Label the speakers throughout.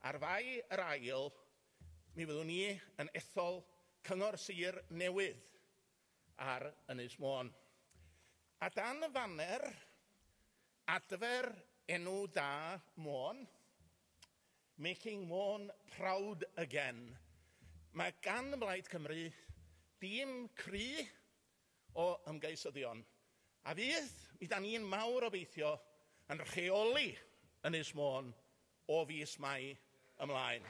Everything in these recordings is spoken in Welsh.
Speaker 1: Ar fai yr ail, mi fyddwn ni yn ethol cyngor sir newydd ar Ynys Môn. A dan y faner, Adfer enw da Môn, Making Môn Proud Again, mae gan y Blaid Cymru dîm cry o ymgeisyddion. A fydd, mi da ni'n mawr obeithio yn rheoli Ynys Môn o fis Mai ymlaen.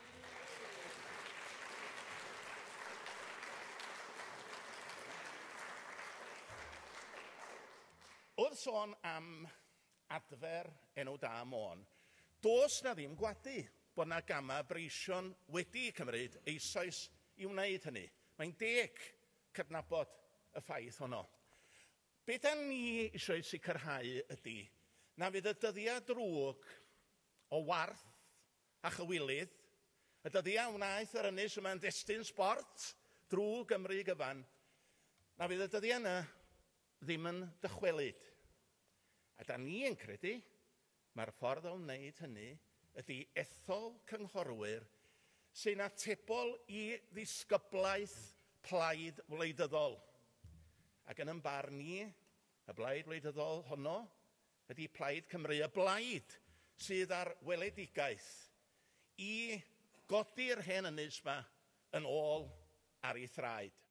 Speaker 1: Wrth sôn am Adfer enw da Môn, does na ddim gwadu bod na gama breision wedi cymryd eisoes i wneud hynny. Mae'n deg cydnabod y ffaith honno. Be da ni eisiau sicrhau ydy na fydd y dyddiau drwg o warth a chywilydd, y dyddiau wnaeth yr Ynys yma'n destun sport drwy Gymru gyfan, na fydd y dyddiau yna ddim yn dychwelyd. A da ni yn credu mae'r ffordd o wneud hynny ydy ethol cynghorwyr sy'n atebol i ddisgyblaeth plaid wleidyddol. Ac yn ymbarn ni, y blaid wleidyddol honno ydy Plaid Cymru, y blaid sydd ar weledigaeth i godi'r hen ynys yma yn ôl ar ei thraed.